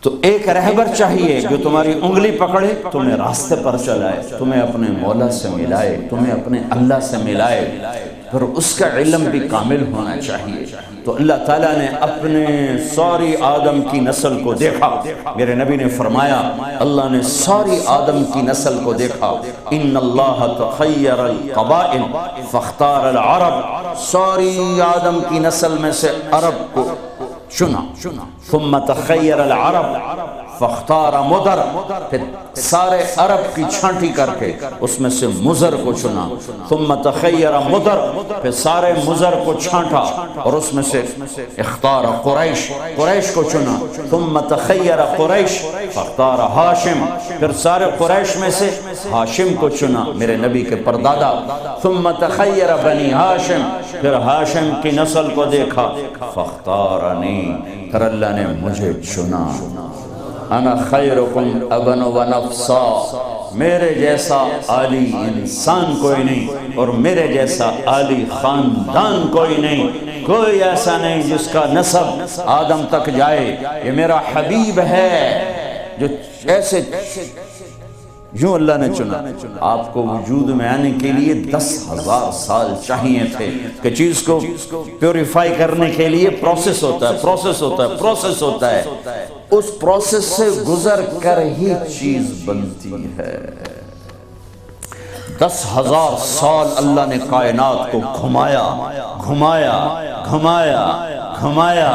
تو ایک رہبر چاہیے جو تمہاری انگلی پکڑے، تمہیں راستے پر چلائے، تمہیں اپنے مولا سے ملائے، تمہیں اپنے اللہ سے ملائے، پھر اس کا علم بھی کامل ہونا چاہیے۔ تو اللہ تعالیٰ نے اپنے ساری آدم کی نسل کو دیکھا، میرے نبی نے فرمایا اللہ نے ساری آدم کی نسل کو دیکھا، ان اللہ تخیر القبائل فاختار العرب، ساری آدم کی نسل میں سے عرب کو چنا، ثم تخیر العرب فاختار مدر، پھر سارے عرب کی چھانٹی کر کے اس میں سے مزر کو چنا، ثم تخیر مدر، پھر سارے مزر کو چھانٹا اور اس میں سے اختار قریش، قریش کو چنا، ثم تخیر قریش فاختار ہاشم، پھر سارے قریش میں سے ہاشم کو چنا، میرے نبی کے پردادا، ثم تخیر بنی ہاشم، پھر ہاشم کی نسل کو دیکھا، فاختارنی، پھر اللہ نے مجھے چنا، انا خیرکم ابن و نفسا، میرے جیسا عالی انسان کوئی نہیں اور میرے جیسا عالی خاندان کوئی نہیں، کوئی ایسا نہیں جس کا نسب آدم تک جائے، یہ میرا حبیب ہے جو ایسے یوں اللہ نے چنا۔ آپ کو وجود میں آنے کے لیے 10,000 سال چاہیے تھے کہ چیز کو پیوریفائی کرنے کے لیے پروسیس ہوتا ہے، پروسیس ہوتا ہے، پروسیس ہوتا ہے، اس پروسیس سے گزر کر ہی چیز بنتی ہے۔ 10,000 سال اللہ نے کائنات کو گھمایا گھمایا گھمایا گھمایا،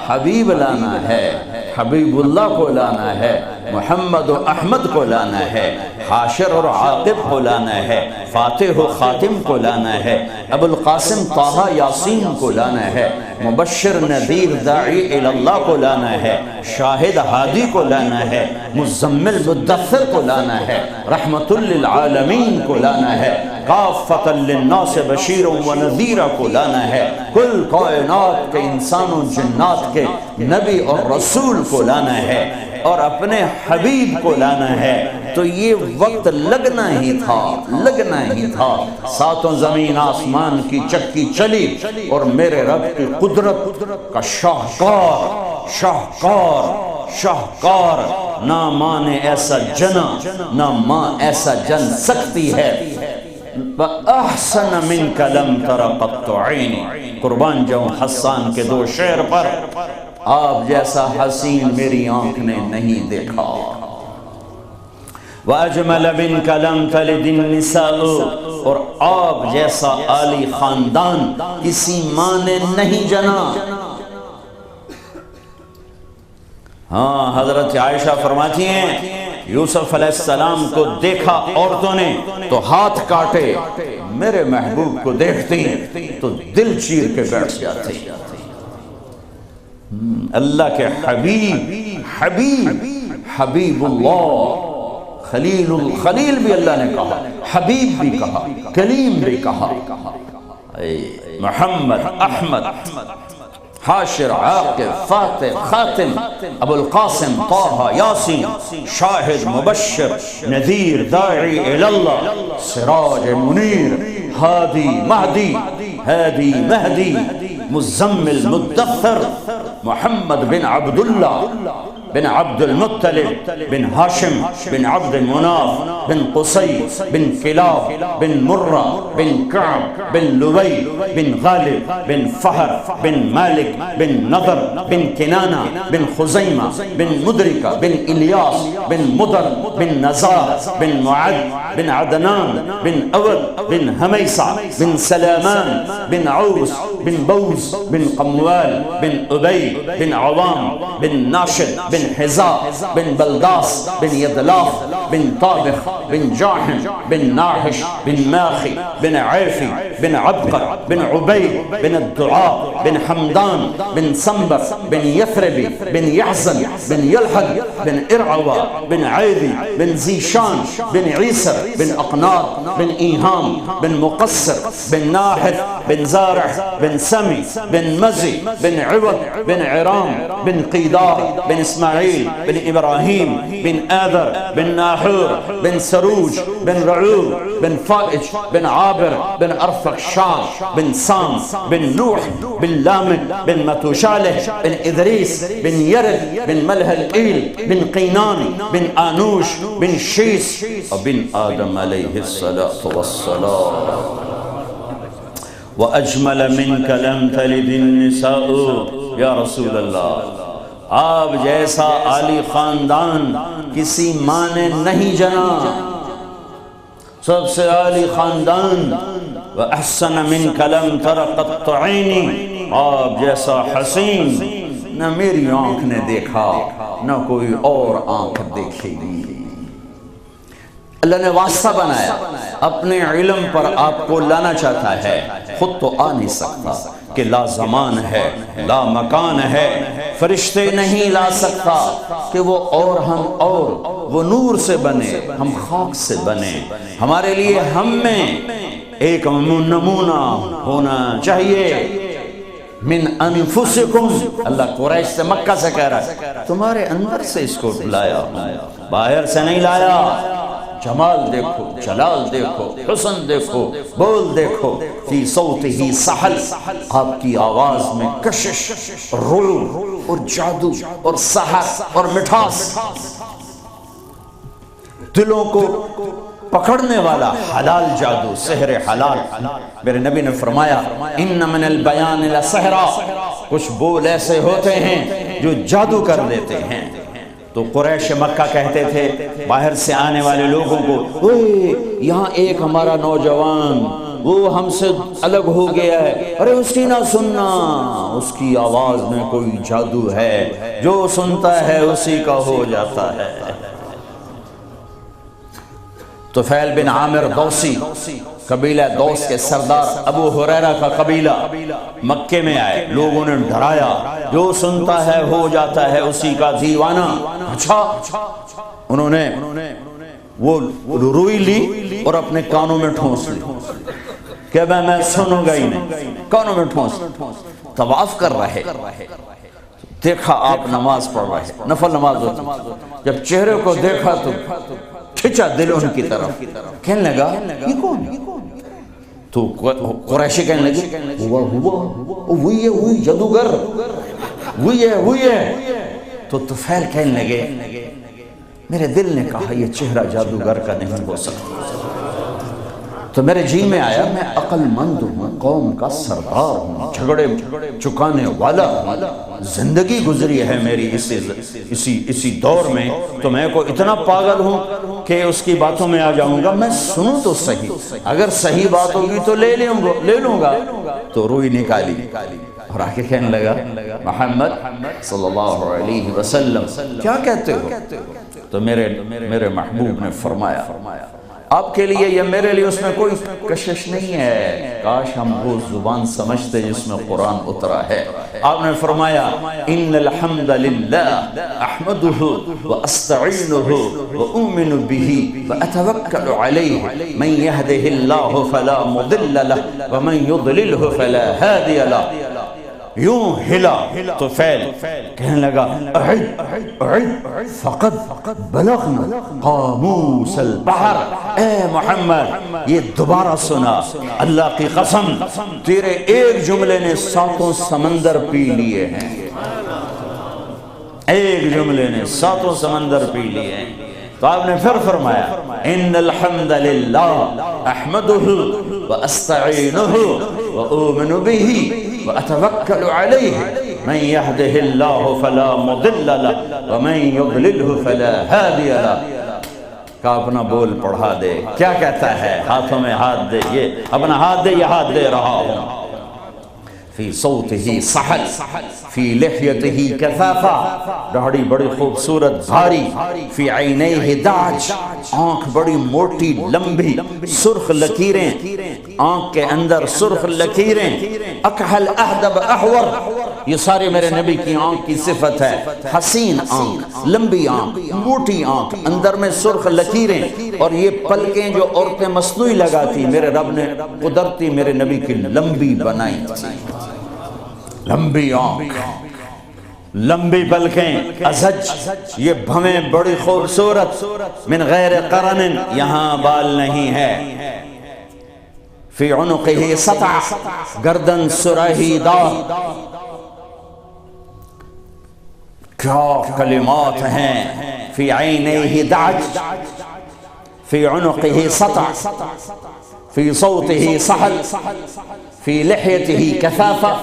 حبیب لانا ہے، حبیب اللہ کو لانا ہے، محمد و احمد کو لانا ہے، حاشر اور عاقب کو لانا ہے، فاتح و خاتم کو لانا ہے، ابو القاسم طہ یاسین کو لانا ہے، مبشر نذیر داعی اللہ کو لانا ہے، شاہد ہادی کو لانا ہے، مزمل مدثر کو لانا ہے، رحمت للعالمین کو لانا ہے، کافۃ للناس بشیر و نذیر کو لانا ہے، کل کائنات کے انسان و جنات کے نبی اور رسول کو لانا ہے، اور اپنے حبیب کو لانا ہے۔ تو یہ وقت لگنا ہی تھا، لگنا ہی تھا، ساتوں زمین آسمان کی چکی چلی اور میرے رب کی قدرت کا شاہکار شاہکار شاہکار، نہ ماں نے ایسا جنا، نہ ماں ایسا جن سکتی ہے، وَأَحْسَنَ مِنْكَ لَمْ تَرَ قَطُّ عَيْنِ، قربان جاؤں حسان کے 2 شعر پر، آپ جیسا حسین میری آنکھ نے نہیں دیکھا، وَأَجْمَلَ مِنْكَ لَمْ تَلِدِ النِّسَاءُ، اور آپ جیسا عالی خاندان کسی ماں نے نہیں جنا۔ ہاں، حضرت عائشہ فرماتی ہیں یوسف علیہ السلام کو دیکھا عورتوں نے تو ہاتھ کاٹے، میرے محبوب کو دیکھتی تو دل چیر کے بیٹھ جاتی۔ اللہ کے حبیب حبیب حبیب اللہ، خلیل بھی اللہ نے کہا، حبیب بھی کہا، کلیم بھی کہا، محمد احمد حاشر عاقب فاتح خاتم ابو القاسم طہ یاسین، شاہد مبشر نذیر داعی اللہ، سراج منیر، ہادی مہدی، ہادی مہدی، مزمل مدثر، محمد بن عبداللہ بن عبد المطلب بن ہاشم بن عبد مناف بن قصی بن کلاب بن مرہ بن کعب بن لبی بن غالب بن فہر بن مالک بن نضر بن کنانہ بن خزیمہ بن مدرکہ بن الیاس بن مدر بن نزار بن معد بن عدنان بن اود بن حمیسہ بن سلامان بن عوس بن بوز بن قموال بن ابی بن عوام بن ناشد بن حزا بن بلداس بن یدلاف بن طابخ بن جاحم بن ناحش بن ماخی بن عیفی بن عبقر بن عبید بن الدعاء بن حمدان بن سنبر بن یثربی بن یحزن بن یلحد بن ارعوى بن عیدی بن زیشان بن عیسر بن اقناط بن ایہام بن مقصر بن ناحث بن زارع بن سمی بن مزی بن عوض بن عرام بن قیدار بن اسماعیل بن ابراہیم بن آذر بن ناحور بن سروج بن رعوب بن فائج بن عابر بن ارفق شام بن سام بن نوح بن بن لامع بن متوشالح بن ادریس بن یرد بن ملح الایل بن قینان بن آنوش بن شیس اور بن آدم علیہ السلام. وَأَجْمَلَ مِنْكَ لَمْ تَلِدِ النِّسَاءُ. یا رسول اللہ، آپ جیسا عالی خاندان کسی ماں نے نہیں جنا، سب سے عالی خاندان. وَأَحْسَنَ مِنْكَ لَمْ تَرَ قَطُّ عَيْنِي. آپ جیسا حسین نہ میری آنکھ نے دیکھا نہ کوئی اور آنکھ دیکھے گی. اللہ نے واسطہ بنایا، اپنے علم پر آپ کو لانا چاہتا ہے، خود تو آ نہیں سکتا کہ لا زمان ہے لا مکان ہے، فرشتے نہیں لا سکتا کہ وہ اور ہم اور، وہ نور سے بنے ہم خاک سے بنے. ہمارے لیے ہم میں ایک نمونہ ہونا چاہیے. من انفسکم، اللہ قریش سے مکہ سے کہہ رہا ہے تمہارے اندر سے اس کو لایا ہوں، باہر سے نہیں لایا. جمال دیکھو، جلال دیکھو، حسن دیکھو، بول دیکھو. فی صوتہ سحل، آپ کی آواز میں کشش اور رعب اور جادو اور سحر اور مٹھاس، دلوں کو پکڑنے والا حلال جادو، سحر حلال. میرے نبی نے فرمایا ان من البیان لسحرا، کچھ بول ایسے ہوتے ہیں جو جادو کر دیتے ہیں. تو قریش مکہ کہتے تھے باہر سے آنے والے لوگوں کو، اوہ یہاں ایک ہمارا نوجوان وہ ہم سے الگ ہو گیا ہے، ارے اس کی نہ سننا، اس کی آواز میں کوئی جادو ہے، جو سنتا ہے اسی کا ہو جاتا ہے. طفیل بن عامر دوسی، قبیلہ دوس کے سردار ابو ہریرہ کا قبیلہ مکے میں آئے، لوگوں نے ڈرایا جو سنتا ہے ہو جاتا ہے اسی کا دیوانہ. اچھا، انہوں نے وہ روئی لی اور اپنے کانوں میں ٹھونس لی کہ میں سنوں گا ہی نہیں. کانوں میں ٹھونس، طواف کر رہے، دیکھا آپ نماز پڑھ رہے، نفل نماز ہوتی، جب چہرے کو دیکھا تو کھچا دل ان کی طرف. کہنے لگا یہ کون؟ تو قریشی کہنے لگے وہی ہے جادوگر، وہی ہے. تو طفیل کہنے لگے میرے دل نے کہا یہ چہرہ جادوگر کا نہیں ہو سکتا. تو میرے جی میں آیا میں عقل مند ہوں، قوم کا سردار ہوں، جھگڑے چکانے والا ہوں، زندگی گزری ہے میری اسی دور میں، تو میں کو اتنا پاگل ہوں کہ اس کی باتوں میں آ جاؤں گا. میں سنوں تو صحیح، اگر صحیح بات ہوگی تو لے لوں گا. تو روئی نکالی اور آگے کہنے لگا محمد صلی اللہ علیہ وسلم کیا کہتے ہو؟ تو میرے محبوب نے فرمایا آپ کے لیے یا میرے لیے اس میں کوئی کشش نہیں ہے، کاش ہم وہ زبان سمجھتے جس میں قرآن اترا ہے. آپ نے فرمایا ان الحمد للہ احمدہ واستعینہ واؤمن بہ واتوکل علیہ من یہدہ اللہ فلا مضل لہ ومن یضللہ فلا ہادی لہ. یوں ہلا طفیل، کہنے لگا اعد فقد بلغنا قاموس البحر. اے محمد یہ دوبارہ سنا، اللہ کی قسم تیرے ایک جملے نے 7 سمندر پی لیے ہیں، ایک جملے نے 7 سمندر پی لیے ہیں. تو آپ نے پھر فرمایا ان الحمد للہ احمدہ واستعینہ واؤمن بہ واتوکل علیہ من یہدہ اللہ فلا مضل لہ ومن یضللہ فلا ہادی لہ. کا اپنا بول پڑھا دے، کیا کہتا ہے؟ ہاتھوں میں ہاتھ دے، یہ اپنا ہاتھ دے، یہ ہاتھ دے رہا ہوں. فی صوتہ سحل فی لحیتہ کثافہ، داڑھی بڑی خوبصورت بھاری، فی عینیہ داج، آنکھ بڑی موٹی لمبی، سرخ لکیریں، آنکھ کے اندر سرخ لکیریں، اکحل اہدب احور. یہ سارے میرے نبی کی آنکھ کی صفت ہے، حسین آنکھ، لمبی آنکھ، موٹی آنکھ، اندر میں سرخ لکیریں. اور یہ پلکیں جو عورتیں مصنوعی لگاتی میرے رب نے قدرتی میرے نبی کی لمبی بنائی تھی. لمبی آنکھ، لمبی پلکیں، ازج، یہ بھویں بڑی خوبصورت، من غیر قرن، یہاں بال نہیں ہے. فی عنقہ سطع، گردن سرہی دار. کیا کلمات ہیں. فی عینیہ دعج، فی عنقہ سطع، فی صوتہ سحل، فی لحیتہ کثافہ،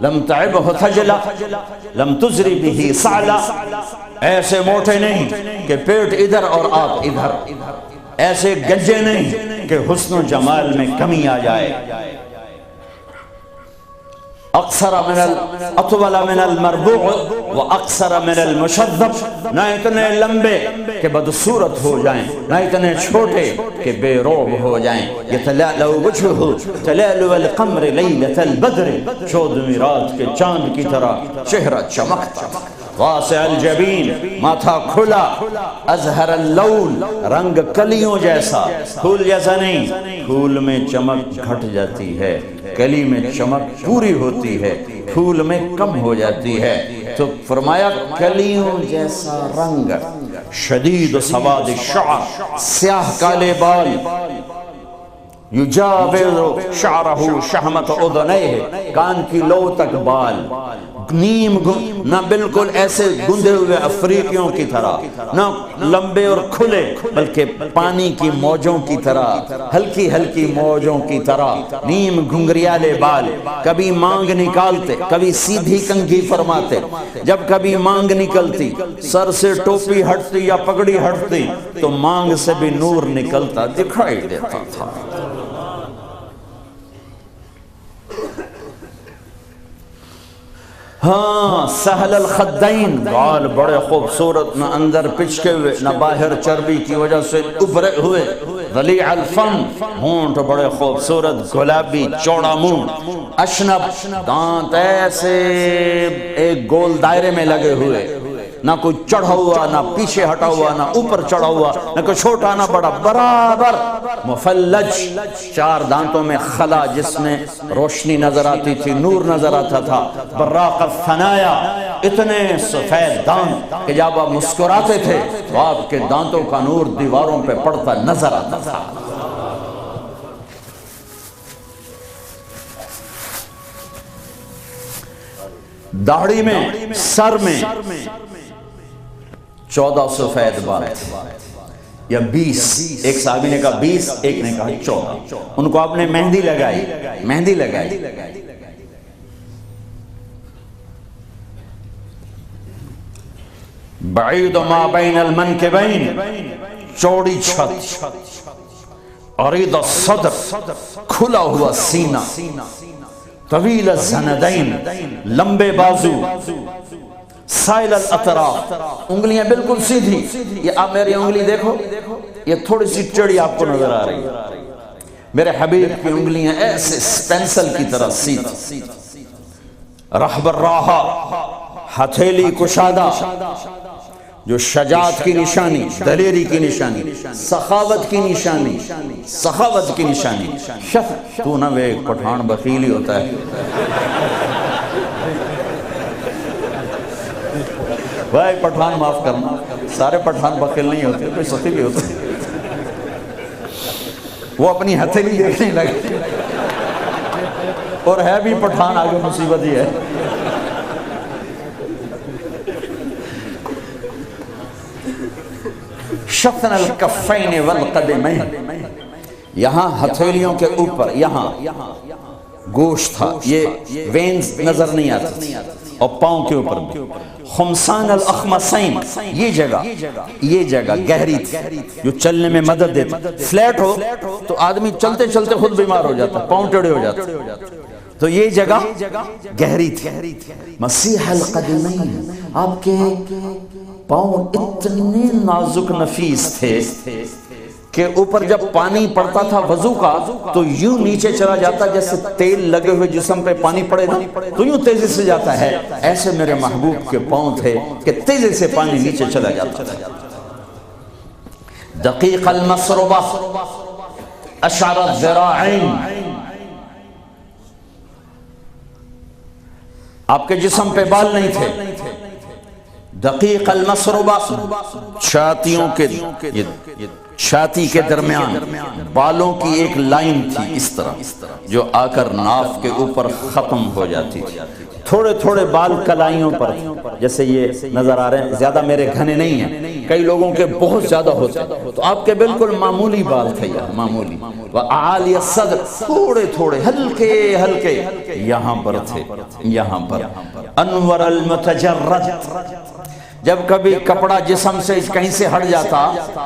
لم تعبہ تھجلہ، لم تزری بہ سعلہ. ایسے موٹے نہیں کہ پیٹ ادھر اور آپ ادھر، ایسے گجے نہیں کہ حسن و جمال میں کمی آ جائے. اطول من المربوع و اقصر من المشذب، نہ اتنے لمبے کہ بدصورت ہو جائیں، نہ اتنے چھوٹے کہ بے روب ہو جائیں. یتلألؤ وجہہ تلألؤ القمر لیلۃ البدر، 14ویں رات کے چاند کی طرح چہرہ چمکتا. واسع الجبین، ماتھا کھلا. ازہر اللون، رنگ کلیوں جیسا. پھول جیسا نہیں، پھول میں چمک گھٹ جاتی ہے، کلی میں چمک پوری ہوتی ہے، پھول میں کم ہو جاتی ہے. تو فرمایا کلیوں جیسا رنگ. شدید سواد الشعر، سیاہ کالے بال. یجاور شعرہ شہمت اذنیہ، کان کی لو تک بال. نیم نہ بالکل ایسے گندے ہوئے افریقیوں کی طرح، نہ لمبے اور کھلے، بلکہ پانی کی موجوں کی طرح، ہلکی ہلکی موجوں کی طرح. نیم گھنگریالے بال. کبھی مانگ نکالتے، کبھی سیدھی کنگھی فرماتے. جب کبھی مانگ نکلتی، سر سے ٹوپی ہٹتی یا پگڑی ہٹتی تو مانگ سے بھی نور نکلتا دکھائی دیتا تھا. ہاں، سہل الخدین، بال بڑے خوبصورت، نہ اندر پچکے ہوئے نہ باہر چربی کی وجہ سے ابھرے ہوئے. ضلیع الفم، ہونٹ بڑے خوبصورت گلابی چوڑا منہ. اشنب، دانت ایسے ایک گول دائرے میں لگے ہوئے، نہ کوئی چڑھا ہوا، نہ پیچھے ہٹا ہوا، نہ اوپر چڑھا ہوا، نہ کوئی چھوٹا نہ بڑا، برابر. مفلج، 4 دانتوں میں خلا جس میں روشنی نظر آتی تھی، نور نظر آتا تھا. براق الثنایا، اتنے سفید دانت کہ جب آپ مسکراتے تھے تو آپ کے دانتوں کا نور دیواروں پہ پڑتا نظر آتا تھا. داڑھی میں، سر میں 14 سفید بال یا 20. ایک صحابی نے کہا 20، ایک نے کہا 14. ان کو آپ نے مہندی لگائی. بعید ما بین المنکبین، چوڑی چھت. عریض الصدر، کھلا ہوا سینہ. طویل الزندین، لمبے بازو. سائل الاطراف، انگلیاں بالکل سیدھی. یہ آپ میری انگلی دیکھو، یہ تھوڑی سی چڑی آپ کو نظر آ رہی ہے. میرے حبیب کی انگلیاں ایسے پینسل کی طرح سیدھی. رحب الراحہ، ہتھیلی کشادہ، جو شجاعت کی نشانی، دلیری کی نشانی، سخاوت کی نشانی. تو نہ وہ پٹھان بخیلی ہوتا ہے. بھائی پٹھان معاف کرنا، سارے پٹھان بخیل نہیں ہوتے، کوئی سخی بھی ہوتے. وہ اپنی ہتھیلی دیکھنے لگے اور ہے بھی پٹھان، آگے مصیبت ہی ہے. شفن الکفین والقدمین، یہاں ہتھیلیوں کے اوپر یہاں گوشت تھا، یہ وینز نظر نہیں آتی، اور پاؤں کے اوپر بھی. خمسان الاخمسین، یہ جگہ گہری تھی جو چلنے میں مدد دیتی. فلیٹ ہو تو آدمی چلتے چلتے خود بیمار ہو جاتا، پاؤں ٹیڑھے ہو جاتے. تو یہ جگہ گہری تھی. مسیح القدمین، آپ کے پاؤں اتنے نازک نفیس تھے کہ اوپر جب پانی پڑتا تھا وضو کا تو یوں نیچے چلا جاتا جیسے تیل لگے ہوئے جسم پہ پانی پڑے نا تو یوں تیزی سے جاتا ہے. ایسے میرے محبوب کے پاؤں تھے کہ تیزی سے پانی نیچے چلا جاتا تھا. دقیق المسربہ، اشعر الذراعین، آپ کے جسم پہ بال نہیں تھے، دقیق المسربہ، چھاتیوں کے چھاتی کے درمیان بالوں کی ایک لائن تھی اس طرح، جو آ کر ناف کے اوپر ختم ہو جاتی تھی۔ تھوڑے تھوڑے بال کلائیوں پر، جیسے یہ نظر آ رہے ہیں، زیادہ میرے گھنے نہیں ہیں، کئی لوگوں کے بہت زیادہ ہوتے ہیں، تو آپ کے بالکل معمولی بال تھے، معمولی۔ وَأَعَالِيَ الصَّدْرِ، تھوڑے تھوڑے ہلکے ہلکے یہاں پر تھے، یہاں پر۔ انور المتجرد، جب کبھی کپڑا جسم سے کہیں سے ہٹ جاتا،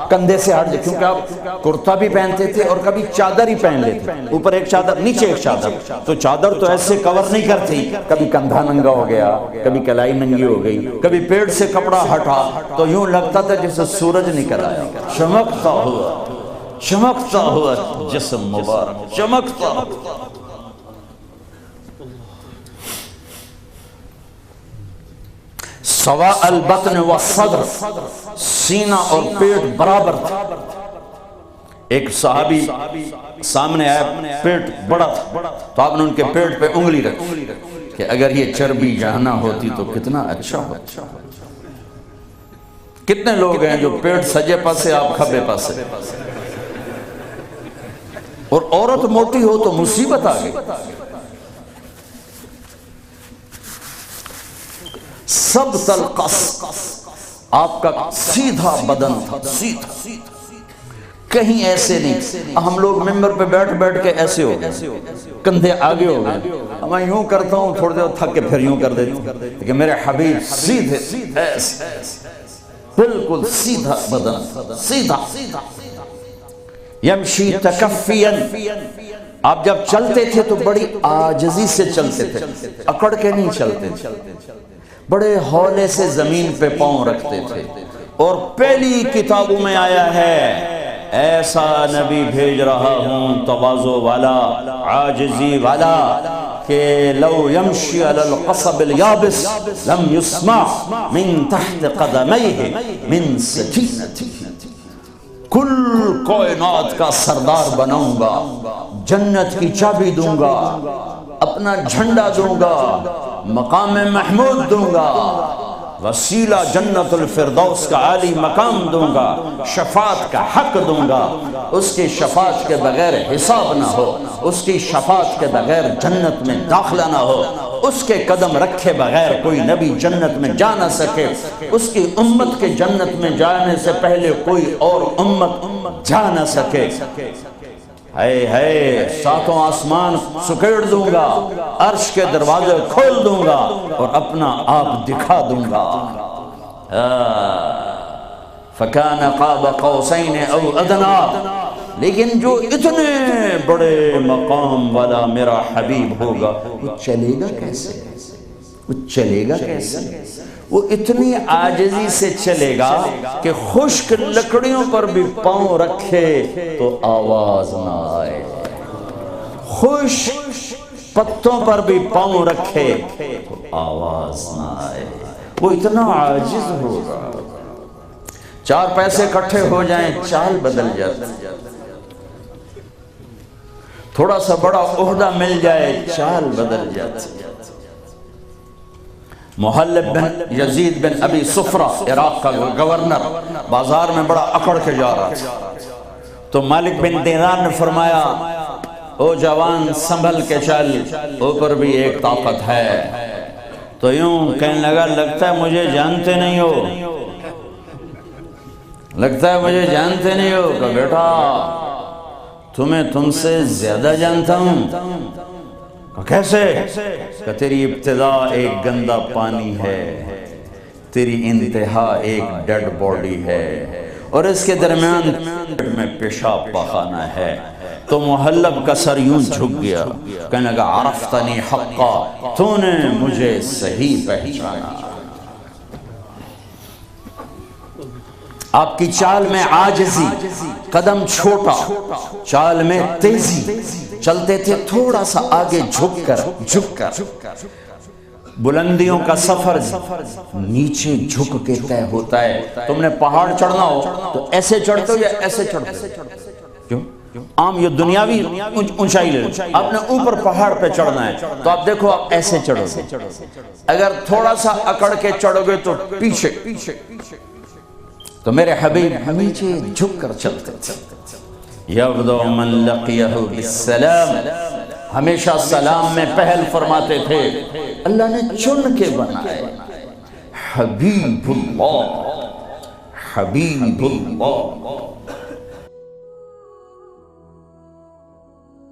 کندھے سے ہٹ جاتا، کیونکہ آپ کرتا بھی پہنتے تھے اور کبھی چادر ہی پہن لیتے، اوپر ایک چادر نیچے ایک چادر، تو چادر تو ایسے کور نہیں کرتی، کبھی کندھا ننگا ہو گیا، کبھی کلائی ننگی ہو گئی، کبھی پیٹ سے کپڑا ہٹا تو یوں لگتا تھا جیسے سورج نکل آیا، چمکتا ہوا جسم مبارک، چمکتا ہوا۔ سواء البطن والصدر، سینہ اور پیٹ برابر تھا۔ ایک صحابی سامنے آیا، پیٹ بڑا تھا، تو آپ نے ان کے پیٹ پہ انگلی رکھی کہ اگر یہ چربی جہاں ہوتی تو کتنا اچھا ہوتا۔ کتنے لوگ ہیں جو پیٹ سجے پاسے، آپ کھبے پاسے، اور عورت موٹی ہو تو مصیبت آ گئی۔ سب تلقص، آپ کا سیدھا بدن تھا، سیدھا، کہیں ایسے نہیں۔ ہم لوگ ممبر پہ بیٹھ بیٹھ کے ایسے ہو گئے، کندھے آگے ہو گئے، میں یوں کرتا ہوں تھوڑے دیر تھک کے پھر یوں کر دیتا ہوں، لیکن میرے حبیب سیدھے، ایسے بالکل سیدھا بدن، سیدھا۔ یمشی تکفیاً، آپ جب چلتے تھے تو بڑی عاجزی سے چلتے تھے، اکڑ کے نہیں چلتے تھے، بڑے ہولے سے زمین پہ پاؤں رکھتے تھے۔ اور پہلی کتابوں میں آیا ہے ایسا نبی بھیج رہا ہوں تواضع والا، عاجزی والا، کہ لو یمشی علی القصب الیابس لم یسمع من تحت قدمیہ من سکینتہ۔ کل کائنات کا سردار بناؤں گا، جنت کی چابی دوں گا، اپنا جھنڈا دوں گا، مقام محمود دوں گا، وسیلہ جنت الفردوس کا عالی مقام دوں گا، شفاعت کا حق دوں گا، اس کی شفاعت کے بغیر حساب نہ ہو، اس کی شفاعت کے بغیر جنت میں داخلہ نہ ہو، اس کے قدم رکھے بغیر کوئی نبی جنت میں جا نہ سکے، اس کی امت کے جنت میں جانے سے پہلے کوئی اور امت جا نہ سکے۔ ہے ساتوں آسمان سکیڑ دوں گا، عرش کے دروازے کھول دوں گا اور اپنا آپ دکھا دوں گا۔ فَكَانَ قَابَ قَوْسَيْنِ أَوْ أَدْنَىٰ، لیکن جو اتنے بڑے مقام والا میرا حبیب ہوگا، وہ چلے گا کیسے؟ وہ چلے گا کیسے؟ وہ اتنی عاجزی سے چلے گا کہ خشک لکڑیوں پر بھی پاؤں رکھے تو آواز نہ آئے، خشک پتوں پر بھی پاؤں رکھے تو آواز نہ آئے۔ وہ اتنا عاجز ہوگا، چار پیسے اکٹھے ہو جائیں چال بدل جاتی، تھوڑا سا بڑا عہدہ مل جائے چال بدل جاتی۔ محلب بن یزید بن ابی صفرہ، عراق کا گورنر، بازار میں بڑا اکڑ کے جا رہا تھا، تو مالک بن دینار نے فرمایا او جوان سنبھل کے چل، اوپر بھی ایک طاقت ہے۔ تو یوں کہنے لگا لگتا ہے مجھے جانتے نہیں ہو، لگتا ہے مجھے جانتے نہیں ہو، کہ بیٹا تمہیں تم سے زیادہ جانتا ہوں۔ کیسے؟ کہ تیری ابتدا ایک گندا پانی ہے، تیری انتہا ایک ڈیڈ باڈی ہے، اور اس کے درمیان میں پیشاب پاخانہ ہے۔ تو محلب کا سر یوں جھک گیا، کہنے لگا عرفتنی حقا، تو نے مجھے صحیح پہچانا۔ آپ کی چال میں عاجزی، قدم چھوٹا، چال میں تیزی، چلتے تھے تھوڑا سا آگے جھک کر۔ بلندیوں کا سفر نیچے جھک کے طے ہوتا ہے۔ تم نے پہاڑ چڑھنا ہو تو ایسے چڑھتے ہو یا ایسے چڑھتے ہو؟ کیوں؟ عام یہ دنیاوی اونچائی لے، آپ نے اوپر پہاڑ پہ چڑھنا ہے تو آپ دیکھو آپ ایسے چڑھو گے، اگر تھوڑا سا اکڑ کے چڑھو گے تو پیچھے، تو میرے حبیب نیچے جھک کر چلتے تھے۔ یبدو من لقیہ بالسلام، ہمیشہ سلام میں پہل فرماتے تھے۔ اللہ نے چن کے بنائے حبیب اللہ، حبیب اللہ،